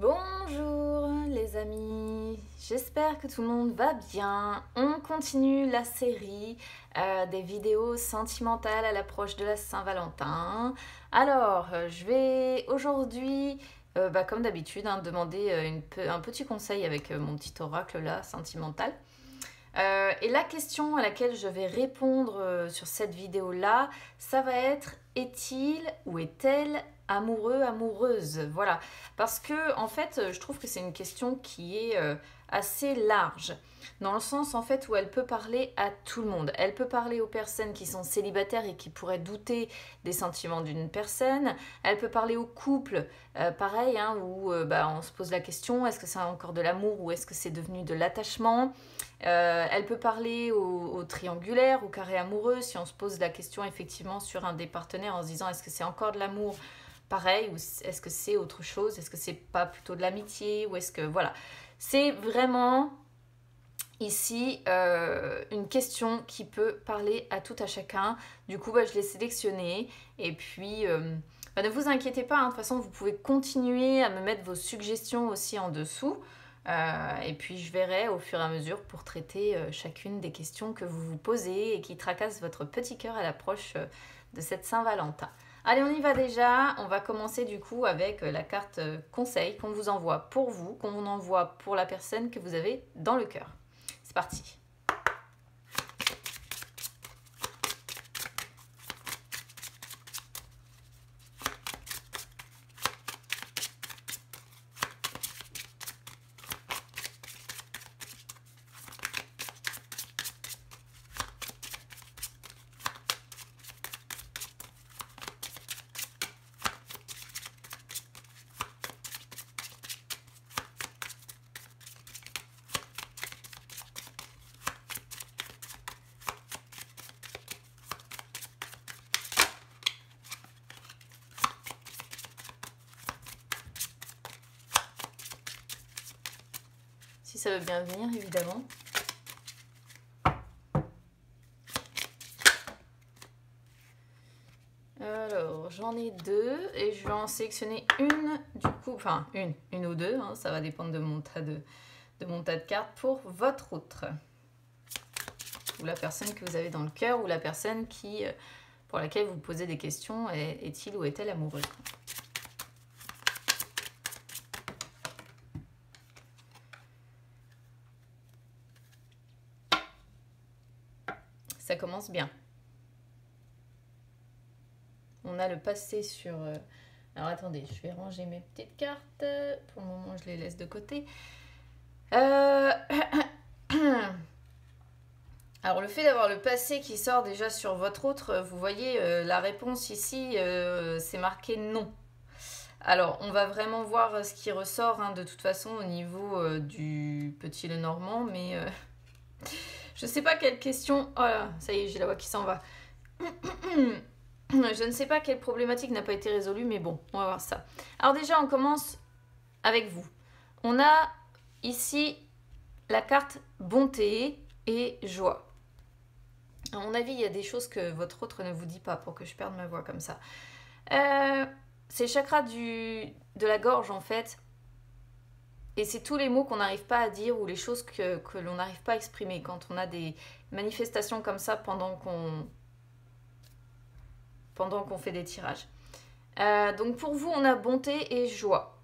Bonjour les amis, j'espère que tout le monde va bien. On continue la série des vidéos sentimentales à l'approche de la Saint-Valentin. Alors, je vais aujourd'hui, comme d'habitude, demander un petit conseil avec mon petit oracle là, sentimental. Et la question à laquelle je vais répondre sur cette vidéo-là, ça va être: est-il ou est-elle amoureux, amoureuse? Voilà. Parce que, en fait, je trouve que c'est une question qui est assez large. Dans le sens, en fait, où elle peut parler à tout le monde. Elle peut parler aux personnes qui sont célibataires et qui pourraient douter des sentiments d'une personne. Elle peut parler aux couples, pareil, où on se pose la question, est-ce que c'est encore de l'amour ou est-ce que c'est devenu de l'attachement? Elle peut parler au triangulaire, au carré amoureux, si on se pose la question effectivement sur un des partenaires en se disant est-ce que c'est encore de l'amour, pareil, ou est-ce que c'est autre chose, est-ce que c'est pas plutôt de l'amitié, ou est-ce que... Voilà. C'est vraiment ici une question qui peut parler à tout à chacun. Du coup, je l'ai sélectionnée et puis... ne vous inquiétez pas, de toute façon, vous pouvez continuer à me mettre vos suggestions aussi en dessous. Et puis je verrai au fur et à mesure pour traiter chacune des questions que vous vous posez et qui tracassent votre petit cœur à l'approche de cette Saint-Valentin. Allez, on y va déjà. On va commencer du coup avec la carte conseil qu'on vous envoie pour vous, qu'on vous envoie pour la personne que vous avez dans le cœur. C'est parti. Si ça veut bien venir, évidemment. Alors, j'en ai deux et je vais en sélectionner une, du coup, enfin une ou deux, ça va dépendre de mon tas de cartes pour votre autre. Ou la personne que vous avez dans le cœur, ou la personne pour laquelle vous posez des questions, est-il ou est-elle amoureuse? Ça commence bien. On a le passé sur... Alors attendez, je vais ranger mes petites cartes. Pour le moment, je les laisse de côté. Alors le fait d'avoir le passé qui sort déjà sur votre autre, vous voyez la réponse ici, c'est marqué non. Alors on va vraiment voir ce qui ressort de toute façon au niveau du petit Lenormand, mais je ne sais pas quelle question... Oh là, ça y est, j'ai la voix qui s'en va. Je ne sais pas quelle problématique n'a pas été résolue, mais bon, on va voir ça. Alors déjà, on commence avec vous. On a ici la carte bonté et joie. À mon avis, il y a des choses que votre autre ne vous dit pas pour que je perde ma voix comme ça. C'est le chakra de la gorge, en fait. Et c'est tous les mots qu'on n'arrive pas à dire ou les choses que l'on n'arrive pas à exprimer quand on a des manifestations comme ça pendant qu'on fait des tirages. Donc pour vous, on a bonté et joie.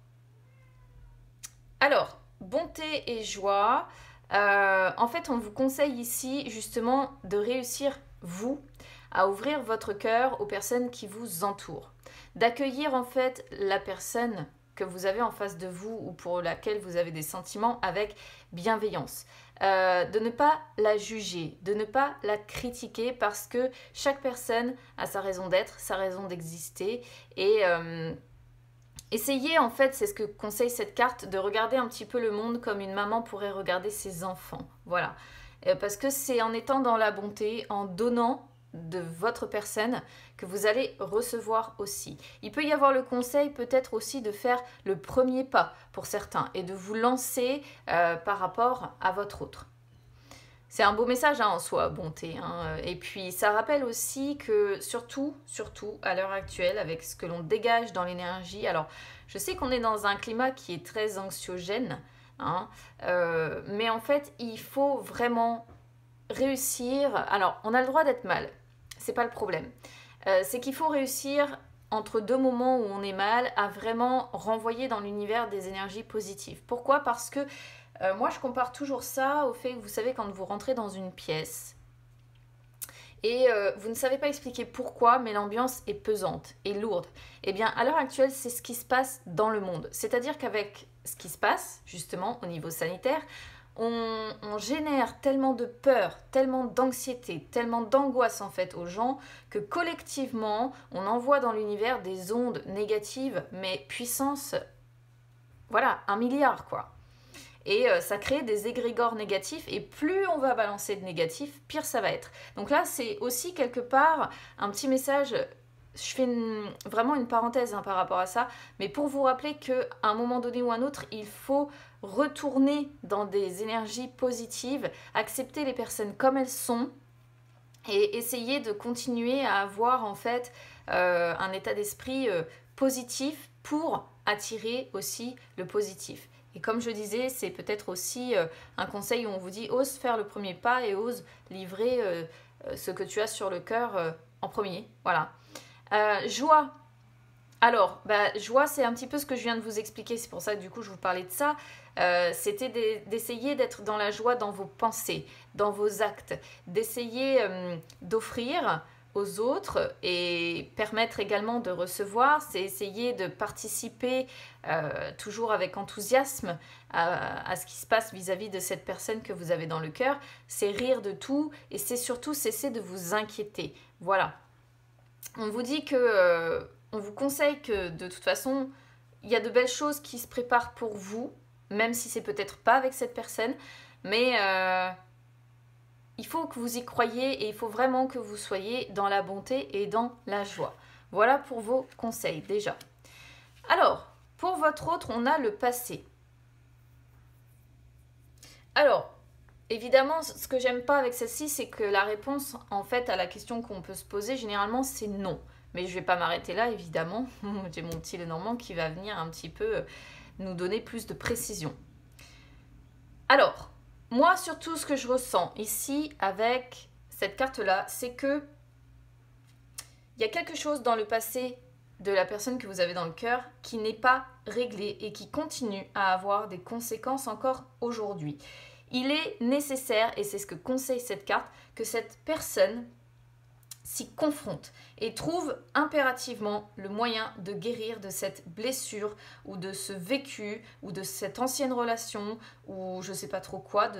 Alors, bonté et joie, en fait, on vous conseille ici justement de réussir, vous, à ouvrir votre cœur aux personnes qui vous entourent. D'accueillir en fait la personne que vous avez en face de vous ou pour laquelle vous avez des sentiments avec bienveillance. De ne pas la juger, de ne pas la critiquer parce que chaque personne a sa raison d'être, sa raison d'exister et essayez en fait, c'est ce que conseille cette carte, de regarder un petit peu le monde comme une maman pourrait regarder ses enfants. Voilà. Parce que c'est en étant dans la bonté, en donnant de votre personne que vous allez recevoir aussi. Il peut y avoir le conseil peut-être aussi de faire le premier pas pour certains et de vous lancer par rapport à votre autre. C'est un beau message hein, en soi, bonté. Hein. Et puis ça rappelle aussi que surtout à l'heure actuelle, avec ce que l'on dégage dans l'énergie, alors je sais qu'on est dans un climat qui est très anxiogène, hein, mais en fait il faut vraiment réussir. Alors on a le droit d'être mal, c'est pas le problème. C'est qu'il faut réussir entre deux moments où on est mal à vraiment renvoyer dans l'univers des énergies positives. Pourquoi? Parce que moi, je compare toujours ça au fait que vous savez, quand vous rentrez dans une pièce et vous ne savez pas expliquer pourquoi, mais l'ambiance est pesante et lourde. Eh bien, à l'heure actuelle, c'est ce qui se passe dans le monde. C'est-à-dire qu'avec ce qui se passe, justement, au niveau sanitaire, on génère tellement de peur, tellement d'anxiété, tellement d'angoisse en fait aux gens que collectivement, on envoie dans l'univers des ondes négatives, mais puissance, voilà, 1 milliard quoi. Et ça crée des égrégores négatifs, et plus on va balancer de négatifs, pire ça va être. Donc là, c'est aussi quelque part un petit message, je fais vraiment une parenthèse hein, par rapport à ça, mais pour vous rappeler qu'à un moment donné ou un autre, il faut retourner dans des énergies positives, accepter les personnes comme elles sont, et essayer de continuer à avoir en fait un état d'esprit positif pour attirer aussi le positif. Et comme je disais, c'est peut-être aussi un conseil où on vous dit ose faire le premier pas et ose livrer ce que tu as sur le cœur en premier. Voilà. Joie. Alors, joie, c'est un petit peu ce que je viens de vous expliquer. C'est pour ça que du coup, je vous parlais de ça. C'était d'essayer d'être dans la joie dans vos pensées, dans vos actes, d'essayer d'offrir aux autres et permettre également de recevoir, c'est essayer de participer toujours avec enthousiasme à ce qui se passe vis-à-vis de cette personne que vous avez dans le cœur, c'est rire de tout et c'est surtout cesser de vous inquiéter. Voilà. On vous dit que, on vous conseille que de toute façon, il y a de belles choses qui se préparent pour vous, même si c'est peut-être pas avec cette personne, mais il faut que vous y croyiez et il faut vraiment que vous soyez dans la bonté et dans la joie. Voilà pour vos conseils déjà. Alors, pour votre autre, on a le passé. Alors, évidemment, ce que j'aime pas avec celle-ci, c'est que la réponse, en fait, à la question qu'on peut se poser, généralement, c'est non. Mais je vais pas m'arrêter là, évidemment. J'ai mon petit Lenormand qui va venir un petit peu nous donner plus de précision. Alors, moi, surtout, ce que je ressens ici avec cette carte-là, c'est que il y a quelque chose dans le passé de la personne que vous avez dans le cœur qui n'est pas réglé et qui continue à avoir des conséquences encore aujourd'hui. Il est nécessaire, et c'est ce que conseille cette carte, que cette personne s'y confronte et trouve impérativement le moyen de guérir de cette blessure ou de ce vécu ou de cette ancienne relation ou je sais pas trop quoi,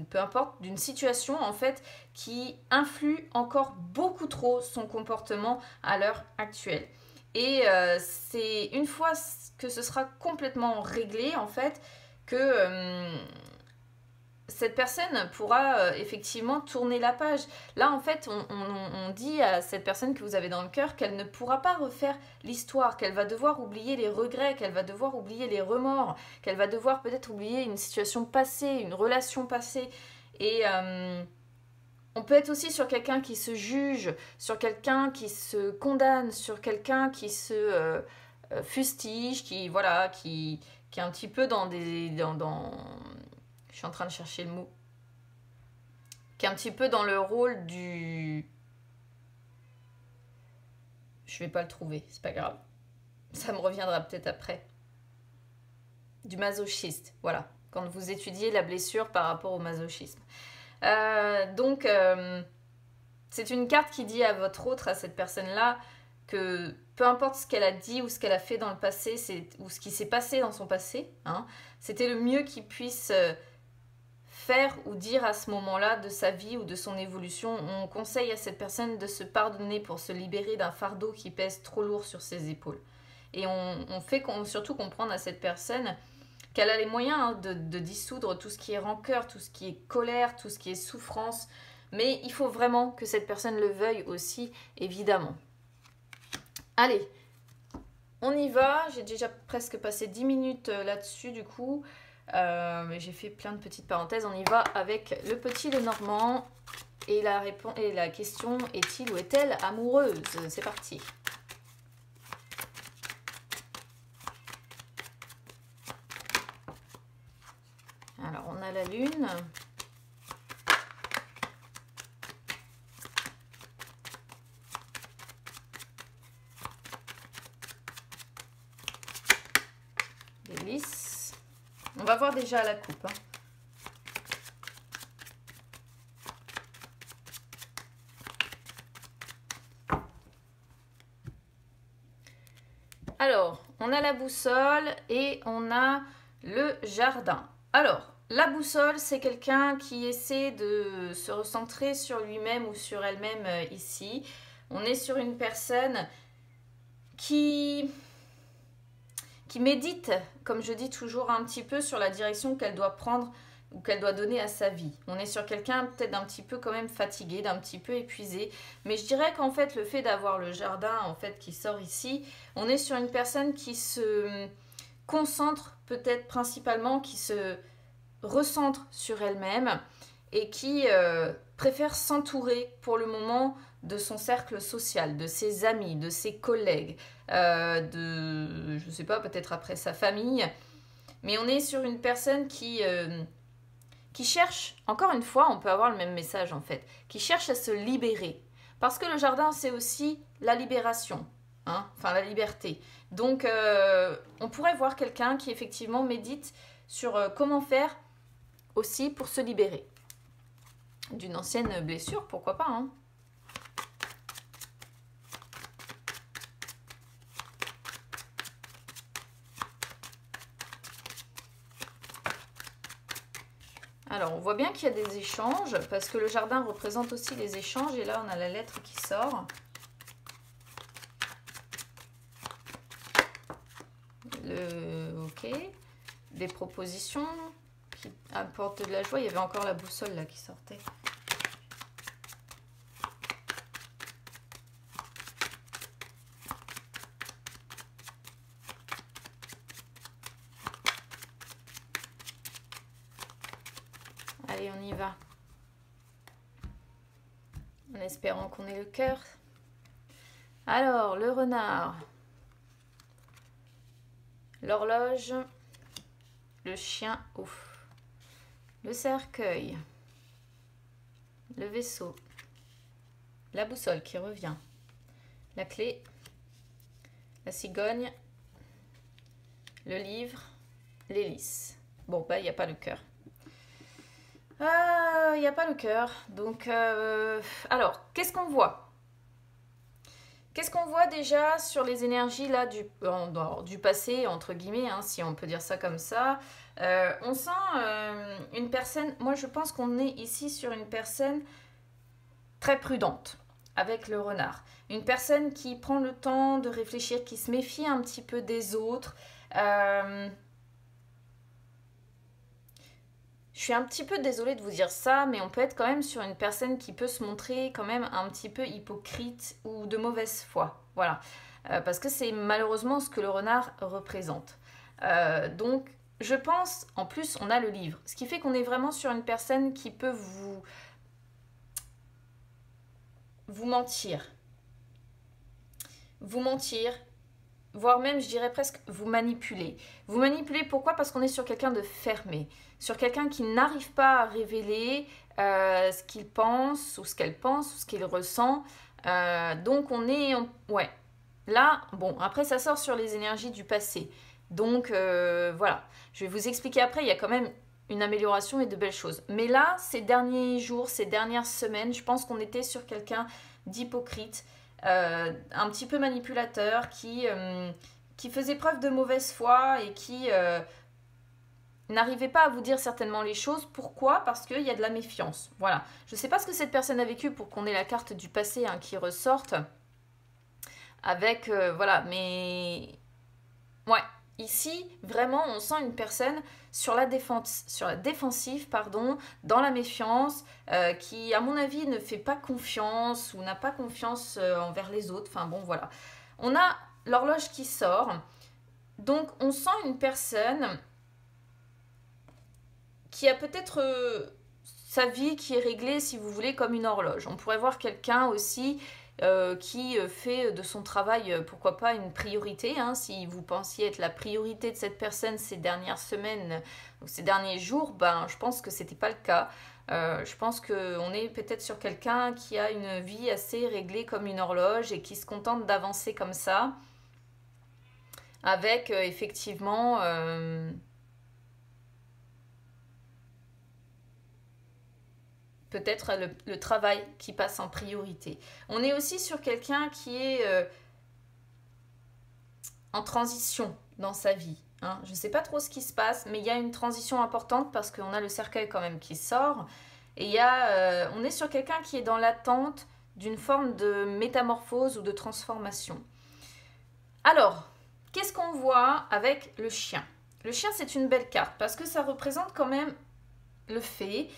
peu importe, d'une situation en fait qui influe encore beaucoup trop son comportement à l'heure actuelle. Et c'est une fois que ce sera complètement réglé en fait que cette personne pourra effectivement tourner la page. Là, en fait, on dit à cette personne que vous avez dans le cœur qu'elle ne pourra pas refaire l'histoire, qu'elle va devoir oublier les regrets, qu'elle va devoir oublier les remords, qu'elle va devoir peut-être oublier une situation passée, une relation passée. Et on peut être aussi sur quelqu'un qui se juge, sur quelqu'un qui se condamne, sur quelqu'un qui se fustige, qui est un petit peu dans je suis en train de chercher le mot. Qui est un petit peu dans le rôle du... Je vais pas le trouver, c'est pas grave. Ça me reviendra peut-être après. Du masochiste, voilà. Quand vous étudiez la blessure par rapport au masochisme. Donc, c'est une carte qui dit à votre autre, à cette personne-là, que peu importe ce qu'elle a dit ou ce qu'elle a fait dans le passé, ou ce qui s'est passé dans son passé, hein, c'était le mieux qu'il puisse... faire ou dire à ce moment-là de sa vie ou de son évolution. On conseille à cette personne de se pardonner pour se libérer d'un fardeau qui pèse trop lourd sur ses épaules. Et on fait surtout comprendre à cette personne qu'elle a les moyens hein, de dissoudre tout ce qui est rancœur, tout ce qui est colère, tout ce qui est souffrance. Mais il faut vraiment que cette personne le veuille aussi, évidemment. Allez, on y va. J'ai déjà presque passé 10 minutes là-dessus du coup. Mais j'ai fait plein de petites parenthèses. On y va avec le petit Lenormand. Et la question, est-il ou est-elle amoureuse? C'est parti. Alors, on a la lune. Les lys. On va voir déjà la coupe. Alors, on a la boussole et on a le jardin. Alors, la boussole, c'est quelqu'un qui essaie de se recentrer sur lui-même ou sur elle-même ici. On est sur une personne qui médite, comme je dis toujours, un petit peu sur la direction qu'elle doit prendre ou qu'elle doit donner à sa vie. On est sur quelqu'un peut-être d'un petit peu quand même fatigué, d'un petit peu épuisé. Mais je dirais qu'en fait, le fait d'avoir le jardin en fait qui sort ici, on est sur une personne qui se concentre peut-être principalement, qui se recentre sur elle-même et qui préfère s'entourer pour le moment de son cercle social, de ses amis, de ses collègues, je sais pas, peut-être après sa famille. Mais on est sur une personne qui cherche, encore une fois, on peut avoir le même message en fait, qui cherche à se libérer. Parce que le jardin, c'est aussi la libération, hein, enfin la liberté. Donc, on pourrait voir quelqu'un qui effectivement médite sur comment faire aussi pour se libérer d'une ancienne blessure, pourquoi pas, hein. Alors, on voit bien qu'il y a des échanges, parce que le jardin représente aussi les échanges, et là, on a la lettre qui sort. Ok. Des propositions qui apportent de la joie. Il y avait encore la boussole, là, qui sortait. Allez, on y va. En espérant qu'on ait le cœur. Alors, le renard. L'horloge. Le chien, ouf. Le cercueil. Le vaisseau. La boussole qui revient. La clé. La cigogne. Le livre. L'hélice. Bon, bah, il n'y a pas le cœur. Il n'y a pas le cœur. Donc, alors, qu'est-ce qu'on voit? Qu'est-ce qu'on voit déjà sur les énergies là du passé, entre guillemets, hein, si on peut dire ça comme ça. On sent une personne, moi je pense qu'on est ici sur une personne très prudente avec le renard. Une personne qui prend le temps de réfléchir, qui se méfie un petit peu des autres. Je suis un petit peu désolée de vous dire ça, mais on peut être quand même sur une personne qui peut se montrer quand même un petit peu hypocrite ou de mauvaise foi. Voilà. Parce que c'est malheureusement ce que le renard représente. Donc, je pense, en plus, on a le livre. Ce qui fait qu'on est vraiment sur une personne qui peut vous mentir. Vous mentir, voire même, je dirais presque, vous manipuler. Vous manipuler, pourquoi? Parce qu'on est sur quelqu'un de fermé, sur quelqu'un qui n'arrive pas à révéler ce qu'il pense, ou ce qu'elle pense, ou ce qu'il ressent. Donc, on est... ouais. Là, bon, après, ça sort sur les énergies du passé. Donc, voilà. Je vais vous expliquer après, il y a quand même une amélioration et de belles choses. Mais là, ces derniers jours, ces dernières semaines, je pense qu'on était sur quelqu'un d'hypocrite, un petit peu manipulateur, qui faisait preuve de mauvaise foi et qui n'arrivait pas à vous dire certainement les choses. Pourquoi? Parce qu'il y a de la méfiance. Voilà. Je ne sais pas ce que cette personne a vécu pour qu'on ait la carte du passé hein, qui ressorte. Avec, voilà, mais... Ouais, ici, vraiment, on sent une personne sur la défensive, pardon, dans la méfiance, qui, à mon avis, ne fait pas confiance ou n'a pas confiance envers les autres. Enfin, bon, voilà. On a l'horloge qui sort. Donc, on sent une personne qui a peut-être sa vie qui est réglée, si vous voulez, comme une horloge. On pourrait voir quelqu'un aussi qui fait de son travail, pourquoi pas, une priorité. Hein. Si vous pensiez être la priorité de cette personne ces dernières semaines ou ces derniers jours, ben, je pense que ce n'était pas le cas. Je pense qu'on est peut-être sur quelqu'un qui a une vie assez réglée comme une horloge et qui se contente d'avancer comme ça, avec effectivement peut-être le travail qui passe en priorité. On est aussi sur quelqu'un qui est en transition dans sa vie. Hein. Je ne sais pas trop ce qui se passe, mais il y a une transition importante parce qu'on a le cercueil quand même qui sort. Et on est sur quelqu'un qui est dans l'attente d'une forme de métamorphose ou de transformation. Alors, qu'est-ce qu'on voit avec le chien? Le chien, c'est une belle carte parce que ça représente quand même le fait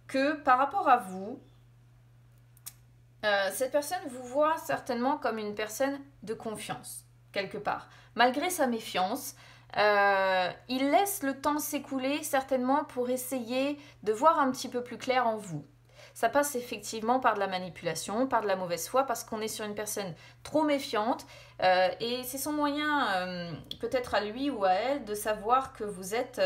que par rapport à vous, cette personne vous voit certainement comme une personne de confiance, quelque part. Malgré sa méfiance, il laisse le temps s'écouler certainement pour essayer de voir un petit peu plus clair en vous. Ça passe effectivement par de la manipulation, par de la mauvaise foi, parce qu'on est sur une personne trop méfiante. Et c'est son moyen, peut-être à lui ou à elle, de savoir que vous êtes,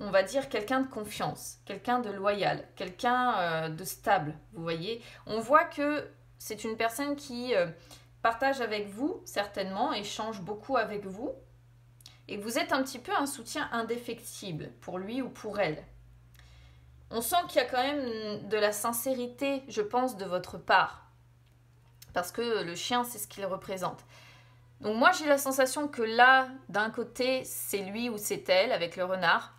on va dire, quelqu'un de confiance, quelqu'un de loyal, quelqu'un de stable, vous voyez. On voit que c'est une personne qui partage avec vous, certainement, échange beaucoup avec vous, et que vous êtes un petit peu un soutien indéfectible pour lui ou pour elle. On sent qu'il y a quand même de la sincérité, je pense, de votre part. Parce que le chien, c'est ce qu'il représente. Donc moi, j'ai la sensation que là, d'un côté, c'est lui ou c'est elle avec le renard.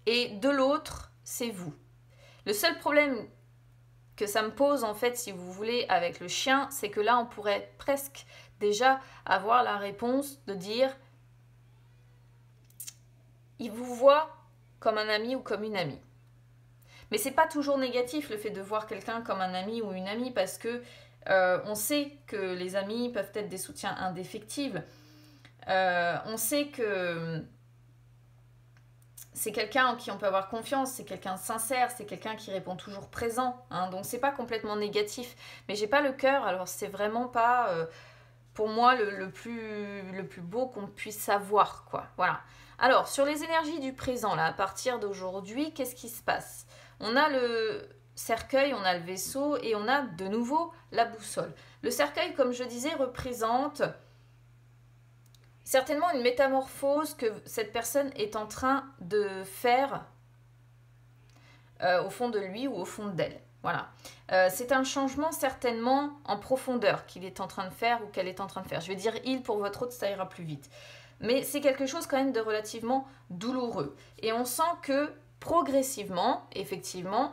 Et de l'autre, c'est vous. Le seul problème que ça me pose, en fait, si vous voulez, avec le chien, c'est que là, on pourrait presque déjà avoir la réponse de dire il vous voit comme un ami ou comme une amie. Mais c'est pas toujours négatif le fait de voir quelqu'un comme un ami ou une amie parce que on sait que les amis peuvent être des soutiens indéfectibles. On sait que c'est quelqu'un en qui on peut avoir confiance, c'est quelqu'un de sincère, c'est quelqu'un qui répond toujours présent. Hein, donc c'est pas complètement négatif. Mais j'ai pas le cœur, alors c'est vraiment pas pour moi le plus beau qu'on puisse savoir, quoi. Voilà. Alors, sur les énergies du présent, là, à partir d'aujourd'hui, qu'est-ce qui se passe? On a le cercueil, on a le vaisseau et on a de nouveau la boussole. Le cercueil, comme je disais, représente certainement une métamorphose que cette personne est en train de faire au fond de lui ou au fond d'elle. Voilà. C'est un changement certainement en profondeur qu'il est en train de faire ou qu'elle est en train de faire. Je vais dire il pour votre autre, ça ira plus vite. Mais c'est quelque chose quand même de relativement douloureux. Et on sent que progressivement, effectivement,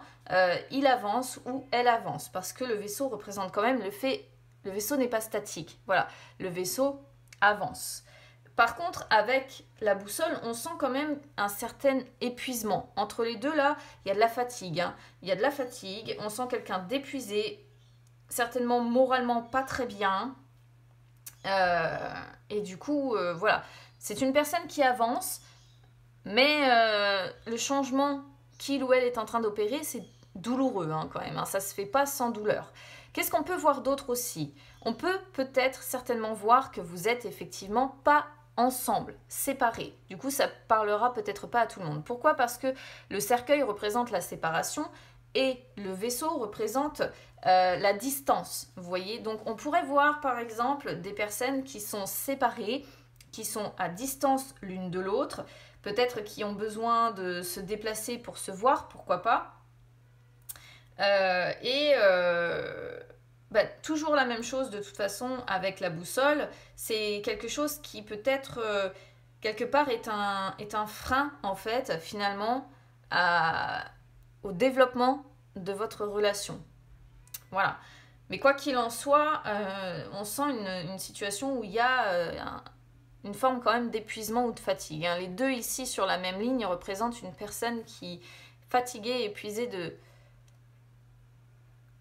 il avance ou elle avance. Parce que le vaisseau représente quand même le fait... Le vaisseau n'est pas statique. Voilà, le vaisseau avance. Par contre, avec la boussole, on sent quand même un certain épuisement. Entre les deux, là, il y a de la fatigue. Hein. Il y a de la fatigue. On sent quelqu'un d'épuisé, certainement moralement pas très bien. Et du coup, voilà. C'est une personne qui avance, mais le changement qu'il ou elle est en train d'opérer, c'est douloureux hein, quand même. Hein. Ça ne se fait pas sans douleur. Qu'est-ce qu'on peut voir d'autre aussi? On peut peut-être certainement voir que vous êtes effectivement pas ensemble, séparés. Du coup, ça parlera peut-être pas à tout le monde. Pourquoi? Parce que le cercueil représente la séparation et le vaisseau représente la distance. Vous voyez? Donc, on pourrait voir par exemple des personnes qui sont séparées, qui sont à distance l'une de l'autre, peut-être qui ont besoin de se déplacer pour se voir, pourquoi pas. Toujours la même chose de toute façon avec la boussole, c'est quelque chose qui peut-être quelque part est un frein en fait finalement au développement de votre relation. Voilà. Mais quoi qu'il en soit, on sent une situation où il y a une forme quand même d'épuisement ou de fatigue. Hein. Les deux ici sur la même ligne représentent une personne qui est fatiguée, épuisée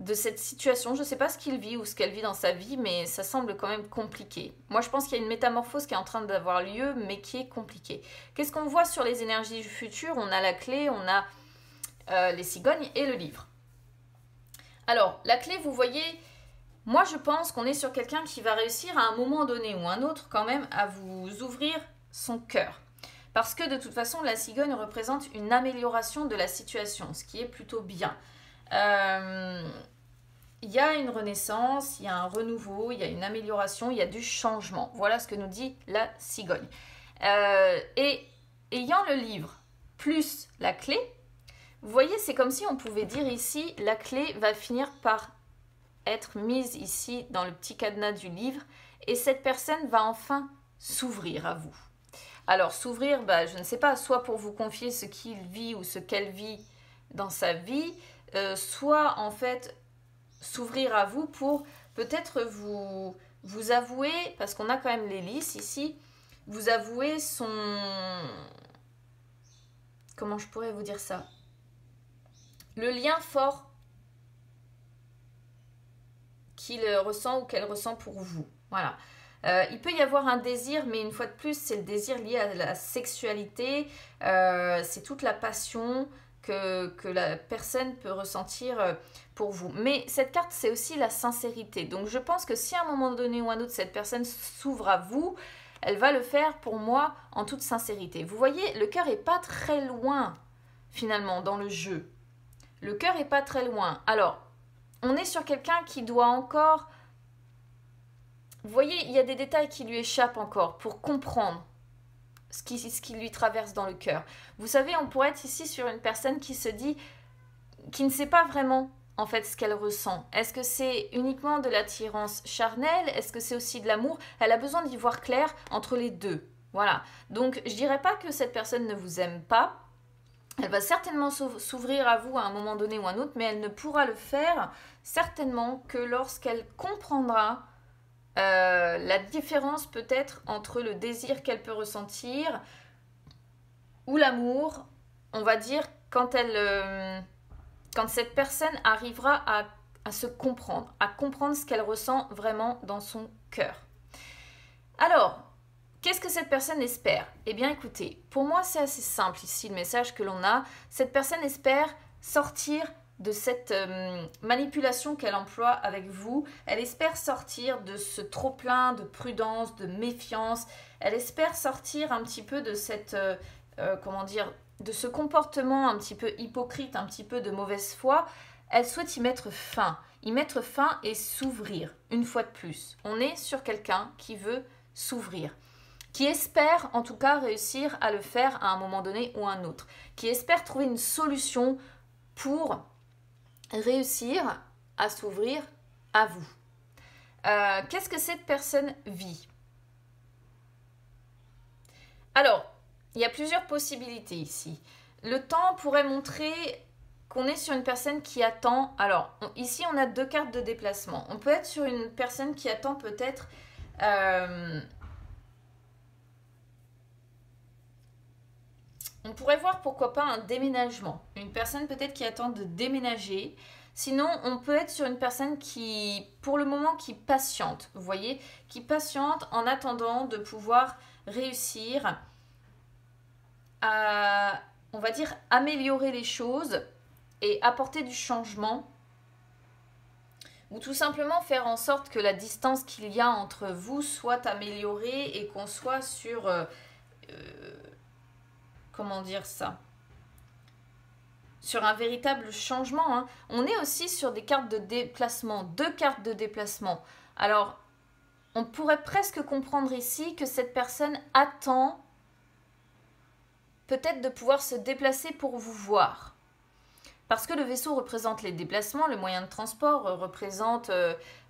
de cette situation. Je ne sais pas ce qu'il vit ou ce qu'elle vit dans sa vie, mais ça semble quand même compliqué. Moi, je pense qu'il y a une métamorphose qui est en train d'avoir lieu, mais qui est compliquée. Qu'est-ce qu'on voit sur les énergies du futur? On a la clé, on a les cigognes et le livre. Alors, la clé, vous voyez, moi, je pense qu'on est sur quelqu'un qui va réussir à un moment donné ou un autre quand même à vous ouvrir son cœur. Parce que de toute façon, la cigogne représente une amélioration de la situation, ce qui est plutôt bien. Il y a une renaissance, il y a un renouveau, il y a une amélioration, il y a du changement. Voilà ce que nous dit la cigogne. Et ayant le livre plus la clé, vous voyez, c'est comme si on pouvait dire ici, la clé va finir par être mise ici dans le petit cadenas du livre et cette personne va enfin s'ouvrir à vous. Alors s'ouvrir, je ne sais pas, soit pour vous confier ce qu'il vit ou ce qu'elle vit dans sa vie, soit en fait s'ouvrir à vous pour peut-être vous avouer, parce qu'on a quand même les lys ici, vous avouer comment je pourrais vous dire ça, le lien fort qu'il ressent ou qu'elle ressent pour vous. Voilà. Il peut y avoir un désir, mais une fois de plus, c'est le désir lié à la sexualité, c'est toute la passion que la personne peut ressentir pour vous. Mais cette carte, c'est aussi la sincérité. Donc je pense que si à un moment donné ou un autre, cette personne s'ouvre à vous, elle va le faire pour moi en toute sincérité. Vous voyez, le cœur n'est pas très loin finalement dans le jeu. Le cœur n'est pas très loin. Alors, on est sur quelqu'un qui doit encore... Vous voyez, il y a des détails qui lui échappent encore pour comprendre ce qui lui traverse dans le cœur. Vous savez, on pourrait être ici sur une personne qui se dit, qui ne sait pas vraiment en fait ce qu'elle ressent. Est-ce que c'est uniquement de l'attirance charnelle? Est-ce que c'est aussi de l'amour? Elle a besoin d'y voir clair entre les deux. Voilà. Donc, je dirais pas que cette personne ne vous aime pas. Elle va certainement s'ouvrir à vous à un moment donné ou un autre, mais elle ne pourra le faire certainement que lorsqu'elle comprendra la différence peut-être entre le désir qu'elle peut ressentir ou l'amour, on va dire, quand cette personne arrivera à se comprendre, à comprendre ce qu'elle ressent vraiment dans son cœur. Alors, qu'est-ce que cette personne espère? Eh bien, écoutez, pour moi, c'est assez simple ici, le message que l'on a. Cette personne espère sortir de cette manipulation qu'elle emploie avec vous. Elle espère sortir de ce trop-plein de prudence, de méfiance. Elle espère sortir un petit peu de cette, de ce comportement un petit peu hypocrite, un petit peu de mauvaise foi. Elle souhaite y mettre fin et s'ouvrir, une fois de plus. On est sur quelqu'un qui veut s'ouvrir, qui espère en tout cas réussir à le faire à un moment donné ou un autre, qui espère trouver une solution pour réussir à s'ouvrir à vous. Qu'est-ce que cette personne vit? Alors, il y a plusieurs possibilités ici. Le temps pourrait montrer qu'on est sur une personne qui attend. Alors, ici, on a deux cartes de déplacement. On peut être sur une personne qui attend peut-être... on pourrait voir pourquoi pas un déménagement. Une personne peut-être qui attend de déménager. Sinon, on peut être sur une personne qui, pour le moment, qui patiente. Vous voyez, qui patiente en attendant de pouvoir réussir à, on va dire, améliorer les choses et apporter du changement. Ou tout simplement faire en sorte que la distance qu'il y a entre vous soit améliorée et qu'on soit sur... comment dire ça, sur un véritable changement. Hein. On est aussi sur des cartes de déplacement, deux cartes de déplacement. Alors, on pourrait presque comprendre ici que cette personne attend peut-être de pouvoir se déplacer pour vous voir. Parce que le vaisseau représente les déplacements, le moyen de transport représente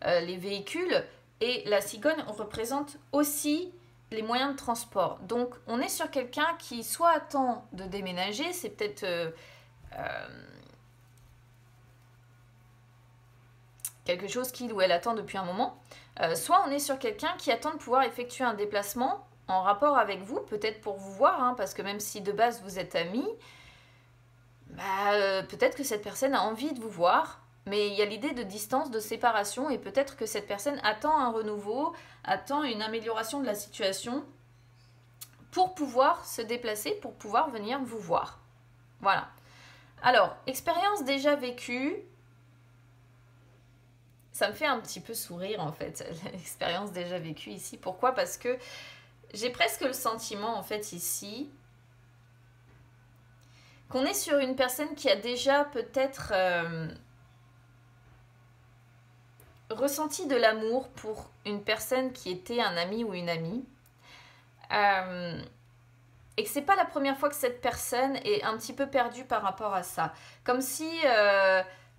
les véhicules et la cigogne représente aussi les moyens de transport. Donc, on est sur quelqu'un qui soit attend de déménager, c'est peut-être quelque chose qu'il ou elle attend depuis un moment, soit on est sur quelqu'un qui attend de pouvoir effectuer un déplacement en rapport avec vous, peut-être pour vous voir, hein, parce que même si de base vous êtes amis, peut-être que cette personne a envie de vous voir Mais il y a l'idée de distance, de séparation, et peut-être que cette personne attend un renouveau, attend une amélioration de la situation pour pouvoir se déplacer, pour pouvoir venir vous voir. Voilà. Alors, expérience déjà vécue, ça me fait un petit peu sourire en fait, l'expérience déjà vécue ici. Pourquoi? Parce que j'ai presque le sentiment en fait ici qu'on est sur une personne qui a déjà peut-être ressenti de l'amour pour une personne qui était un ami ou une amie. Et que c'est pas la première fois que cette personne est un petit peu perdue par rapport à ça. Comme si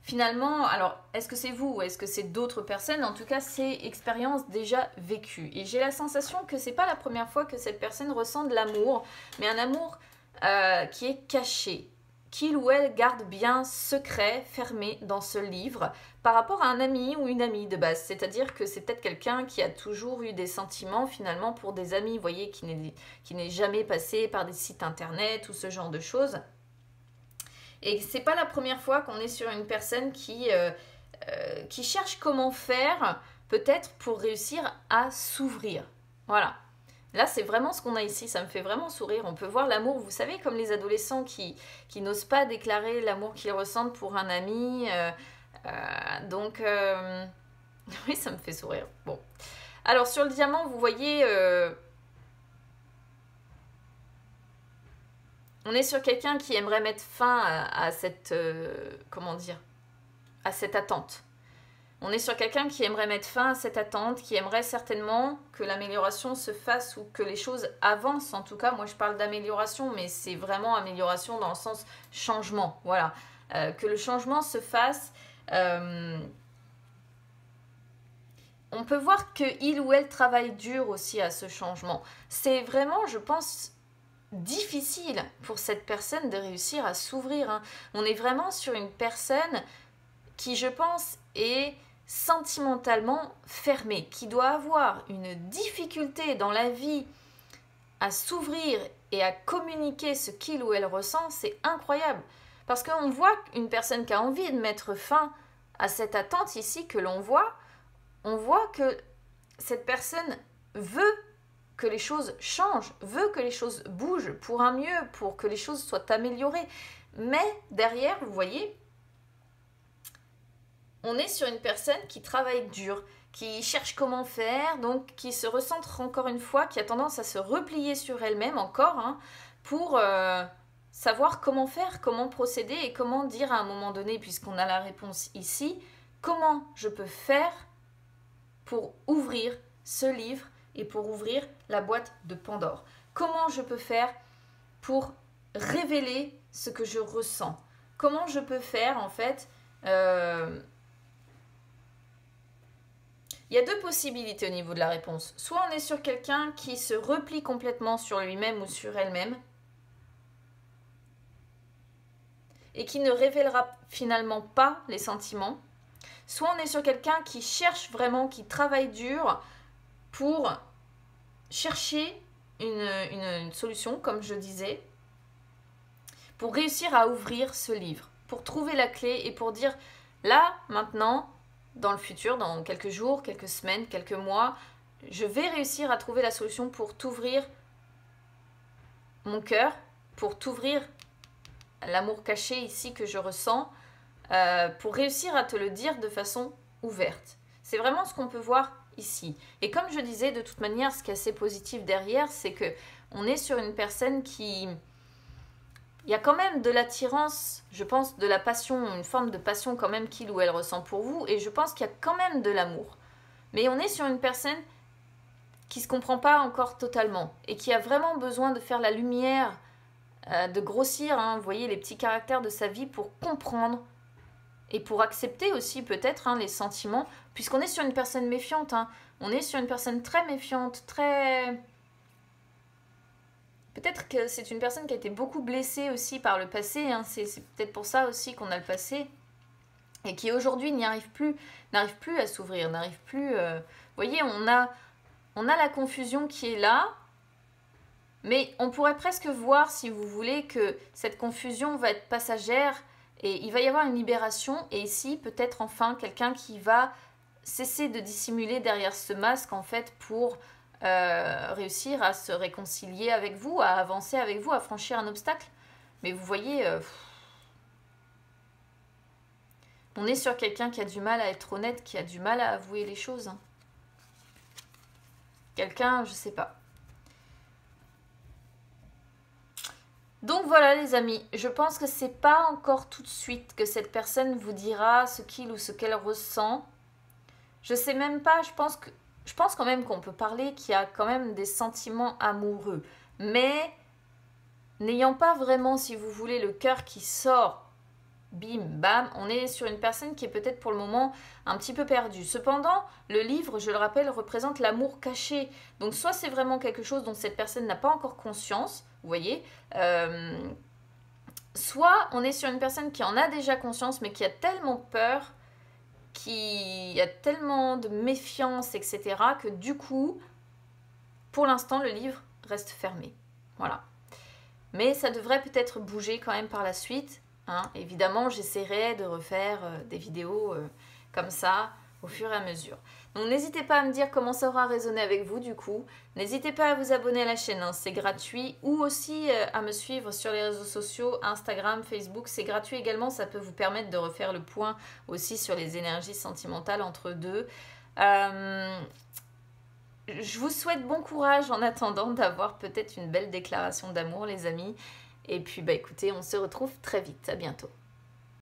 finalement, alors est-ce que c'est vous ou est-ce que c'est d'autres personnes? En tout cas, c'est expérience déjà vécue. Et j'ai la sensation que c'est pas la première fois que cette personne ressent de l'amour, mais un amour qui est caché, qu'il ou elle garde bien secret, fermé dans ce livre, par rapport à un ami ou une amie de base. C'est-à-dire que c'est peut-être quelqu'un qui a toujours eu des sentiments finalement pour des amis, vous voyez, qui n'est jamais passé par des sites internet ou ce genre de choses. Et c'est pas la première fois qu'on est sur une personne qui cherche comment faire, peut-être pour réussir à s'ouvrir. Voilà. Là, c'est vraiment ce qu'on a ici, ça me fait vraiment sourire. On peut voir l'amour, vous savez, comme les adolescents qui n'osent pas déclarer l'amour qu'ils ressentent pour un ami. Donc, oui, ça me fait sourire. Bon. Alors, sur le diamant, vous voyez, on est sur quelqu'un qui aimerait mettre fin à cette, comment dire, à cette attente. On est sur quelqu'un qui aimerait mettre fin à cette attente, qui aimerait certainement que l'amélioration se fasse ou que les choses avancent. En tout cas, moi je parle d'amélioration, mais c'est vraiment amélioration dans le sens changement. Voilà. Que le changement se fasse. On peut voir qu'il ou elle travaille dur aussi à ce changement. C'est vraiment, je pense, difficile pour cette personne de réussir à s'ouvrir. Hein. On est vraiment sur une personne qui, je pense, est sentimentalement fermée, qui doit avoir une difficulté dans la vie à s'ouvrir et à communiquer ce qu'il ou elle ressent. C'est incroyable. Parce qu'on voit une personne qui a envie de mettre fin à cette attente ici que l'on voit, on voit que cette personne veut que les choses changent, veut que les choses bougent pour un mieux, pour que les choses soient améliorées. Mais derrière, vous voyez, on est sur une personne qui travaille dur, qui cherche comment faire, donc qui se recentre encore une fois, qui a tendance à se replier sur elle-même encore, hein, pour savoir comment faire, comment procéder et comment dire à un moment donné, puisqu'on a la réponse ici, comment je peux faire pour ouvrir ce livre et pour ouvrir la boîte de Pandore. Comment je peux faire pour révéler ce que je ressens? Comment je peux faire en fait Il y a deux possibilités au niveau de la réponse. Soit on est sur quelqu'un qui se replie complètement sur lui-même ou sur elle-même et qui ne révélera finalement pas les sentiments. Soit on est sur quelqu'un qui cherche vraiment, qui travaille dur pour chercher une solution, comme je disais, pour réussir à ouvrir ce livre, pour trouver la clé et pour dire, là, maintenant, dans le futur, dans quelques jours, quelques semaines, quelques mois, je vais réussir à trouver la solution pour t'ouvrir mon cœur, pour t'ouvrir l'amour caché ici que je ressens, pour réussir à te le dire de façon ouverte. C'est vraiment ce qu'on peut voir ici. Et comme je disais, de toute manière, ce qui est assez positif derrière, c'est que on est sur une personne qui... Il y a quand même de l'attirance, je pense, de la passion, une forme de passion quand même qu'il ou elle ressent pour vous, et je pense qu'il y a quand même de l'amour. Mais on est sur une personne qui ne se comprend pas encore totalement, et qui a vraiment besoin de faire la lumière, de grossir, hein, vous voyez, les petits caractères de sa vie pour comprendre, et pour accepter aussi peut-être les sentiments, puisqu'on est sur une personne méfiante, hein. On est sur une personne très méfiante, très... Peut-être que c'est une personne qui a été beaucoup blessée aussi par le passé, hein. C'est peut-être pour ça aussi qu'on a le passé, et qui aujourd'hui n'arrive plus à s'ouvrir, n'arrive plus... Vous voyez, on a la confusion qui est là, mais on pourrait presque voir, si vous voulez, que cette confusion va être passagère, Et il va y avoir une libération et ici peut-être enfin quelqu'un qui va cesser de dissimuler derrière ce masque en fait pour réussir à se réconcilier avec vous, à avancer avec vous, à franchir un obstacle. Mais vous voyez, on est sur quelqu'un qui a du mal à être honnête, qui a du mal à avouer les choses. Hein. Quelqu'un, je sais pas. Donc voilà les amis, je pense que c'est pas encore tout de suite que cette personne vous dira ce qu'il ou ce qu'elle ressent. Je sais même pas, je pense quand même qu'on peut parler qu'il y a quand même des sentiments amoureux. Mais n'ayant pas vraiment, si vous voulez, le cœur qui sort, bim, bam, on est sur une personne qui est peut-être pour le moment un petit peu perdue. Cependant, le livre, je le rappelle, représente l'amour caché. Donc soit c'est vraiment quelque chose dont cette personne n'a pas encore conscience, vous voyez, soit on est sur une personne qui en a déjà conscience mais qui a tellement peur, qui a tellement de méfiance, etc., que du coup, pour l'instant, le livre reste fermé. Voilà. Mais ça devrait peut-être bouger quand même par la suite. Hein. Évidemment, j'essaierai de refaire des vidéos comme ça au fur et à mesure. Donc n'hésitez pas à me dire comment ça aura résonné avec vous du coup. N'hésitez pas à vous abonner à la chaîne, hein, c'est gratuit. Ou aussi à me suivre sur les réseaux sociaux, Instagram, Facebook, c'est gratuit également. Ça peut vous permettre de refaire le point aussi sur les énergies sentimentales entre deux. Je vous souhaite bon courage en attendant d'avoir peut-être une belle déclaration d'amour les amis. Et puis bah écoutez, on se retrouve très vite, à bientôt.